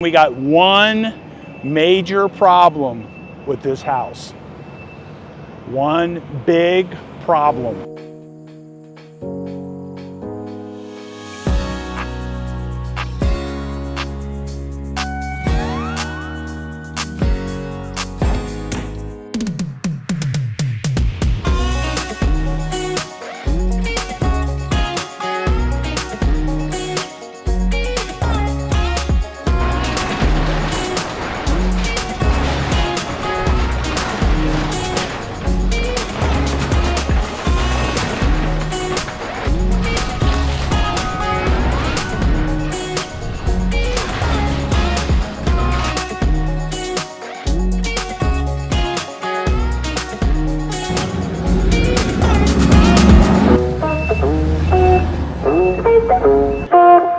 We got one major problem with this house. One big problem.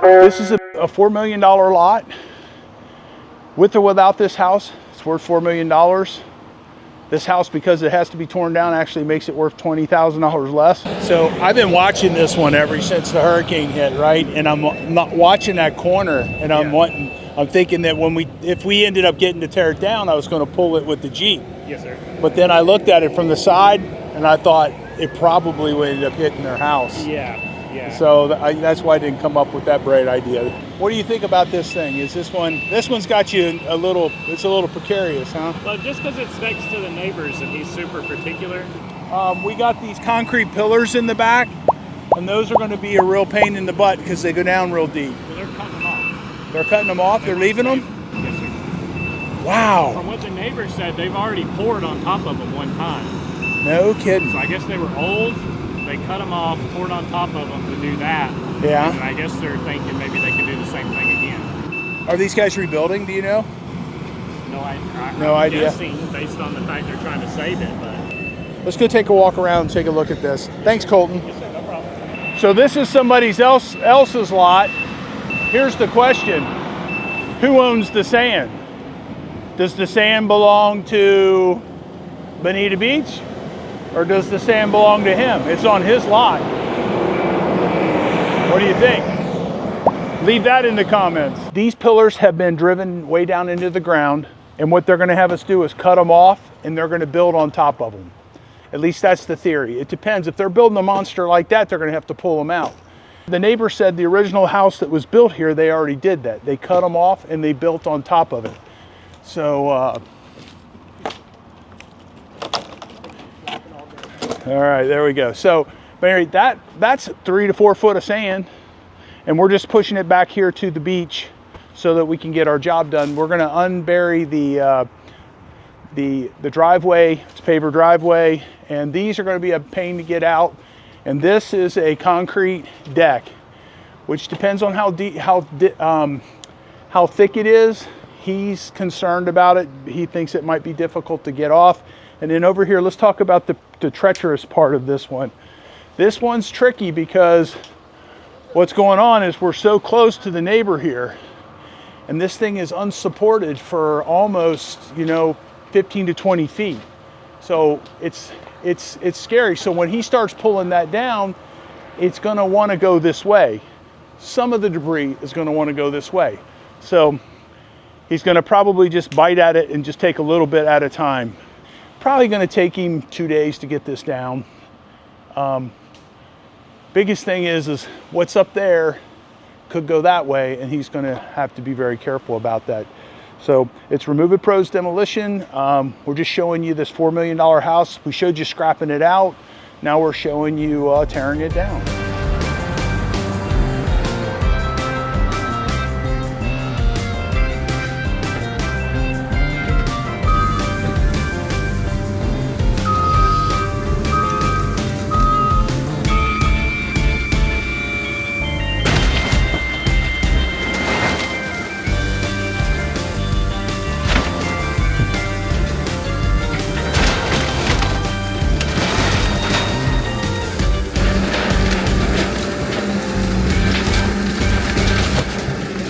This is a $4 million lot. With or without this house, it's worth $4 million. This house, because it has to be torn down, actually makes it worth $20,000 less. So I've been watching this one ever since the hurricane hit, right? And I'm not watching that corner, and I'm thinking that if we ended up getting to tear it down, I was going to pull it with the Jeep. Yes, sir. But then I looked at it from the side, and I thought it probably would end up hitting their house. Yeah. So that's why I didn't come up with that bright idea. What do you think about this thing? Is this one's got you it's a little precarious, huh? Well, just because it's next to the neighbors and he's super particular. We got these concrete pillars in the back, and those are going to be a real pain in the butt because they go down real deep. Well, they're cutting them off. They're cutting them off? They're leaving them? Yes, sir. Wow. From what the neighbors said, they've already poured on top of them one time. No kidding. So I guess they were old. They cut them off, poured on top of them to do that. Yeah. And I guess they're thinking maybe they could do the same thing again. Are these guys rebuilding? Do you know? No idea. Guessing based on the fact they're trying to save it, but. Let's go take a walk around and take a look at this. Thanks, Colton. Yes, sir, no problem. So this is somebody else's lot. Here's the question. Who owns the sand? Does the sand belong to Bonita Beach? Or does the sand belong to him? It's on his lot. What do you think? Leave that in the comments. These pillars have been driven way down into the ground, and what they're gonna have us do is cut them off, and they're gonna build on top of them. At least that's the theory. It depends. If they're building a monster like that, they're gonna have to pull them out. The neighbor said the original house that was built here, they already did that. They cut them off and they built on top of it. So, all right, there we go. So, Mary, that's 3 to 4 foot of sand, and we're just pushing it back here to the beach so that we can get our job done. We're gonna unbury the driveway. It's a paver driveway, and these are gonna be a pain to get out. And this is a concrete deck, which depends on how thick it is. He's concerned about it. He thinks it might be difficult to get off. And then over here, let's talk about the treacherous part of this one. This one's tricky because what's going on is we're so close to the neighbor here, and this thing is unsupported for almost, 15 to 20 feet. So it's scary. So when he starts pulling that down, it's gonna wanna go this way. Some of the debris is gonna wanna go this way. So he's gonna probably just bite at it and just take a little bit at a time. Probably gonna take him 2 days to get this down. Biggest thing is what's up there could go that way, and he's gonna have to be very careful about that. So it's Remove It Pros Demolition. We're just showing you this $4 million house. We showed you scrapping it out. Now we're showing you tearing it down.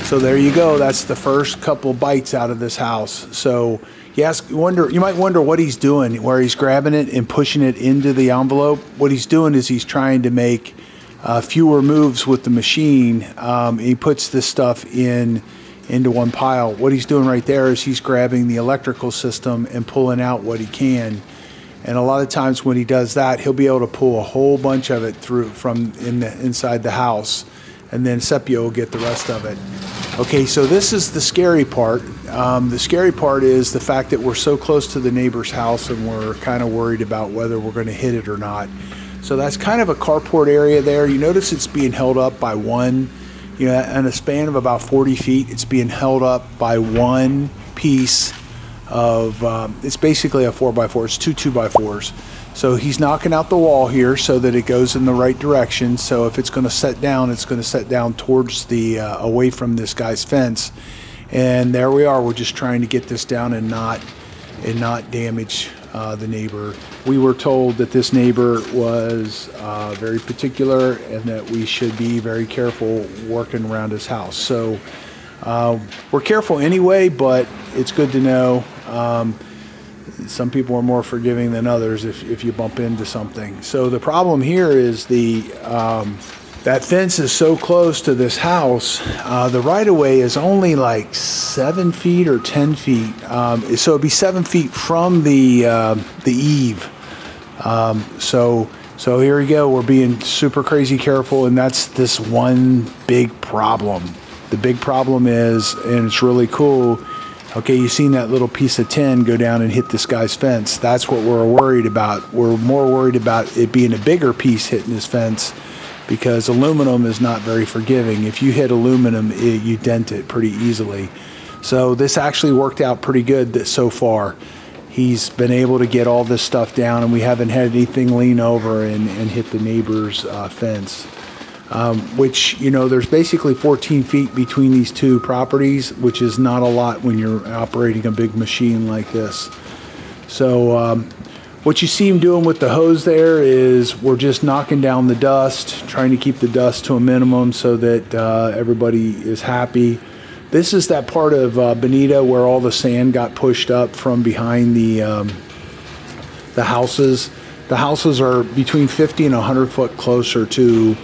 So there you go. That's the first couple bites out of this house. So you might wonder what he's doing, where he's grabbing it and pushing it into the envelope. What he's doing is he's trying to make fewer moves with the machine. He puts this stuff in into one pile. What he's doing right there is he's grabbing the electrical system and pulling out what he can. And a lot of times when he does that, he'll be able to pull a whole bunch of it through from inside the house, and then Sepio will get the rest of it. Okay, so this is the scary part. The scary part is the fact that we're so close to the neighbor's house and we're kind of worried about whether we're going to hit it or not. So that's kind of a carport area there. You notice it's being held up by one, in a span of about 40 feet, it's being held up by one piece of, it's basically a 4x4, it's two 2x4s. So he's knocking out the wall here so that it goes in the right direction. So if it's going to set down, it's going to set down towards the, away from this guy's fence. And there we are, we're just trying to get this down and not damage the neighbor. We were told that this neighbor was very particular and that we should be very careful working around his house. So we're careful anyway, but it's good to know. Some people are more forgiving than others if you bump into something. So the problem here is that fence is so close to this house. The right-of-way is only like 7 feet or 10 feet. So it'd be 7 feet from the eave. So here we go. We're being super crazy careful, and that's this one big problem. The big problem is, and it's really cool, okay, you've seen that little piece of tin go down and hit this guy's fence. That's what we're worried about. We're more worried about it being a bigger piece hitting his fence, because aluminum is not very forgiving. If you hit aluminum, you dent it pretty easily. So this actually worked out pretty good so far. He's been able to get all this stuff down, and we haven't had anything lean over and hit the neighbor's fence. Which, there's basically 14 feet between these two properties, which is not a lot when you're operating a big machine like this. So what you see him doing with the hose there is we're just knocking down the dust, trying to keep the dust to a minimum so that everybody is happy. This is that part of Bonita where all the sand got pushed up from behind the houses. The houses are between 50 and 100 foot closer to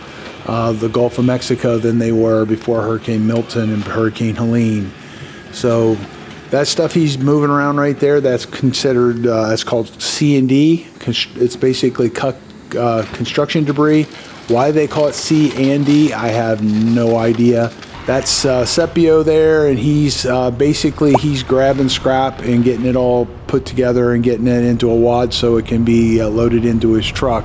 the Gulf of Mexico than they were before Hurricane Milton and Hurricane Helene. So that stuff he's moving around right there, that's considered, it's called C&D. It's basically construction debris. Why they call it C&D, I have no idea. That's Sepio there, and he's he's grabbing scrap and getting it all put together and getting it into a wad so it can be loaded into his truck.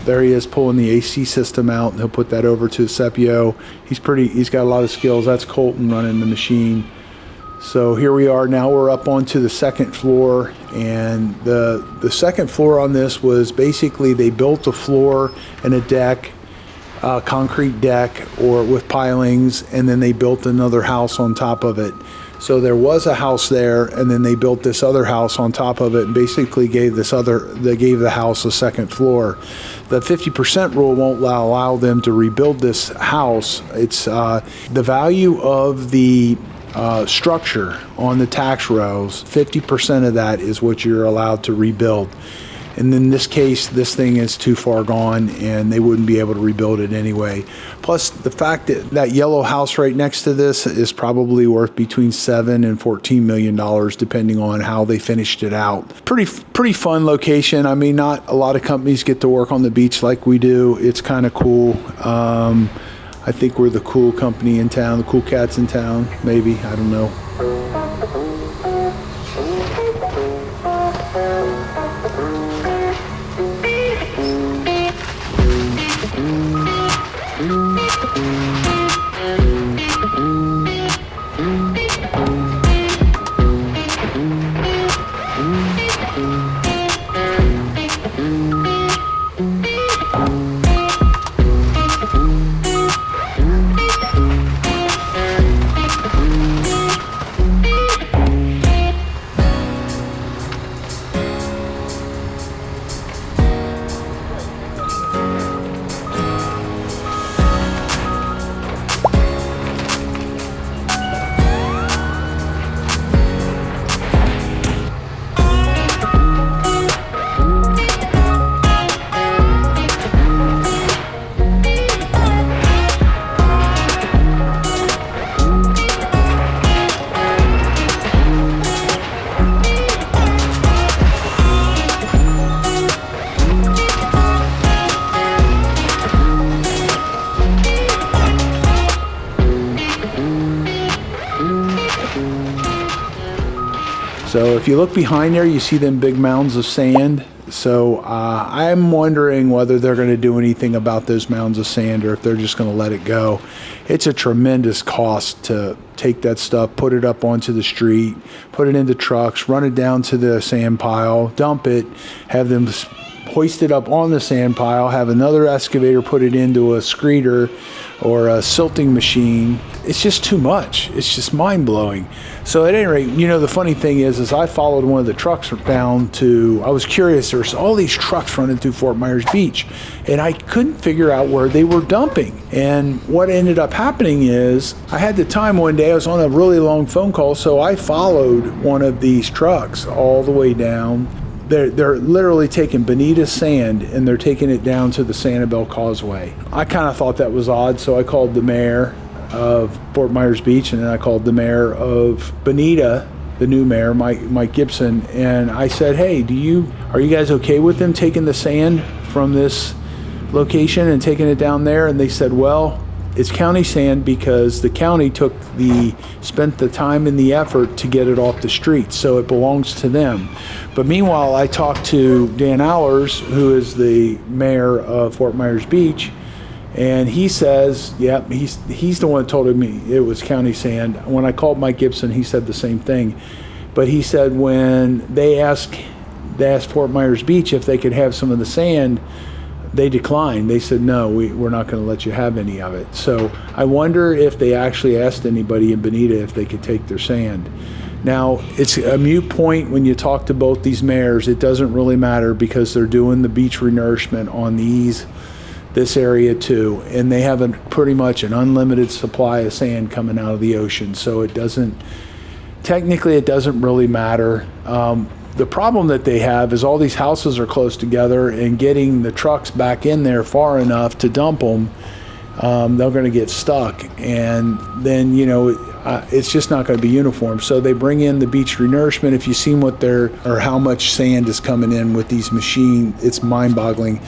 There he is pulling the AC system out, and he'll put that over to Sepio. He's got a lot of skills. That's Colton running the machine. So here we are. Now we're up onto the second floor, and the second floor on this was basically they built a floor and a deck, concrete deck or with pilings, and then they built another house on top of it. So there was a house there, and then they built this other house on top of it and basically gave the house a second floor. The 50% rule won't allow them to rebuild this house. It's the value of the structure on the tax rolls, 50% of that is what you're allowed to rebuild. And in this case, this thing is too far gone and they wouldn't be able to rebuild it anyway. Plus the fact that that yellow house right next to this is probably worth between $7 and $14 million, depending on how they finished it out. Pretty fun location. I mean, not a lot of companies get to work on the beach like we do. It's kind of cool. I think we're the cool company in town, the cool cats in town, maybe, I don't know. So if you look behind there, you see them big mounds of sand. So I'm wondering whether they're going to do anything about those mounds of sand or if they're just going to let it go. It's a tremendous cost to take that stuff, put it up onto the street, put it into trucks, run it down to the sand pile, dump it, have them hoist it up on the sand pile, have another excavator put it into a screeder or a silting machine. It's just too much. It's just mind-blowing. So at any rate, you know, the funny thing is I followed one of the trucks down to, I was curious, there's all these trucks running through Fort Myers Beach, and I couldn't figure out where they were dumping. And what ended up happening is, I had the time one day, I was on a really long phone call, so I followed one of these trucks all the way down. They're literally taking Bonita sand and they're taking it down to the Sanibel Causeway. I kind of thought that was odd, so I called the mayor of Fort Myers Beach, and then I called the mayor of Bonita, the new mayor, Mike Gibson, and I said, hey, are you guys okay with them taking the sand from this location and taking it down there? And they said, well, it's county sand because the county spent the time and the effort to get it off the street, so it belongs to them. But meanwhile, I talked to Dan Allers, who is the mayor of Fort Myers Beach, and he says, yeah, he's the one that told me it was county sand. When I called Mike Gibson, he said the same thing. But he said when they asked Fort Myers Beach if they could have some of the sand, they declined. They said, no, we're not going to let you have any of it. So I wonder if they actually asked anybody in Bonita if they could take their sand. Now, it's a moot point when you talk to both these mayors. It doesn't really matter because they're doing the beach renourishment on this area too, and they have pretty much an unlimited supply of sand coming out of the ocean. So technically it doesn't really matter. The problem that they have is all these houses are close together, and getting the trucks back in there far enough to dump them, they're going to get stuck, and then it's just not going to be uniform. So they bring in the beach renourishment. If you've seen how much sand is coming in with these machines, it's mind-boggling.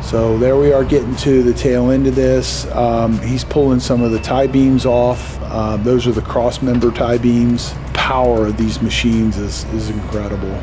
So there we are getting to the tail end of this. He's pulling some of the tie beams off. Those are the cross member tie beams. Power of these machines is incredible.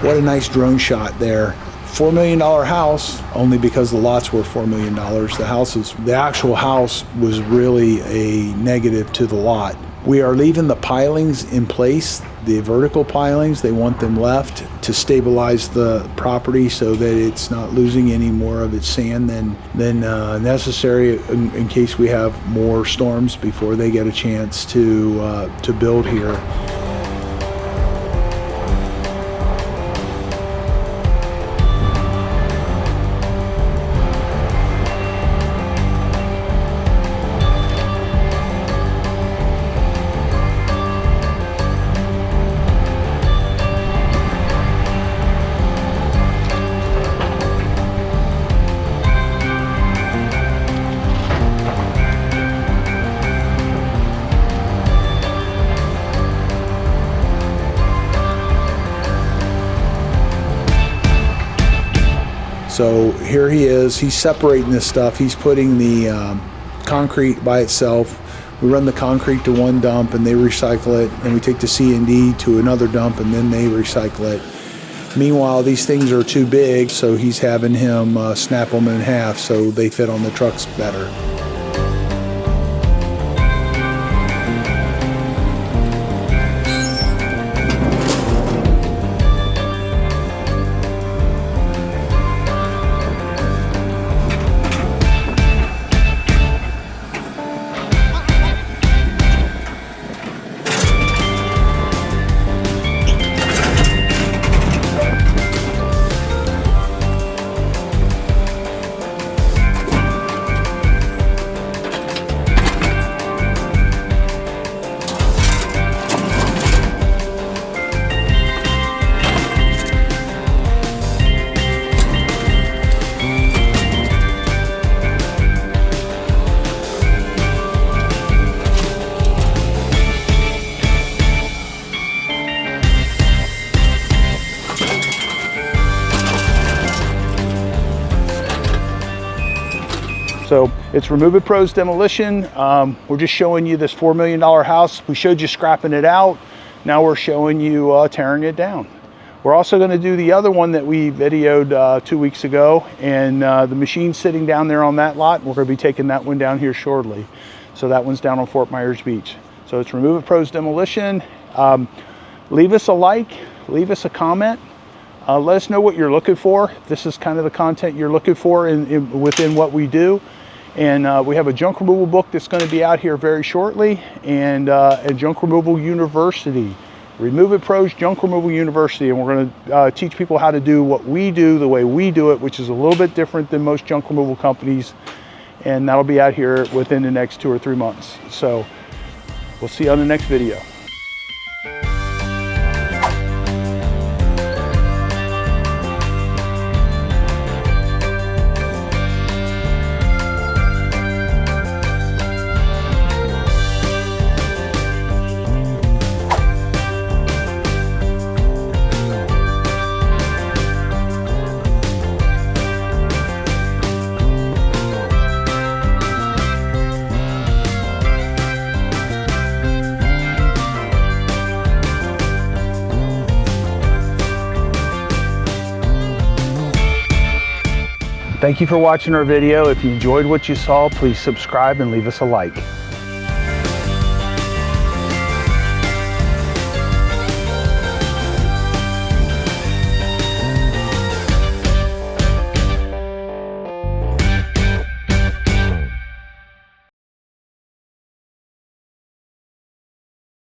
What a nice drone shot there. $4 million house, only because the lots were $4 million. The actual house was really a negative to the lot. We are leaving the pilings in place, the vertical pilings. They want them left to stabilize the property so that it's not losing any more of its sand than necessary in case we have more storms before they get a chance to build here. So here he is, he's separating this stuff. He's putting the concrete by itself. We run the concrete to one dump and they recycle it, and we take the C&D to another dump and then they recycle it. Meanwhile, these things are too big, so he's having him snap them in half so they fit on the trucks better. So it's Remove It Pro's Demolition. We're just showing you this $4 million house. We showed you scrapping it out. Now we're showing you tearing it down. We're also going to do the other one that we videoed 2 weeks ago, and the machine's sitting down there on that lot. We're going to be taking that one down here shortly. So that one's down on Fort Myers Beach. So it's Remove It Pro's Demolition. Leave us a like, leave us a comment. Let us know what you're looking for. This is kind of the content you're looking for within what we do. And we have a junk removal book that's going to be out here very shortly, and a junk removal university, Remove It Pro's Junk Removal University. And we're going to teach people how to do what we do the way we do it, which is a little bit different than most junk removal companies. And that'll be out here within the next 2 or 3 months. So we'll see you on the next video. Thank you for watching our video. If you enjoyed what you saw, please subscribe and leave us a like.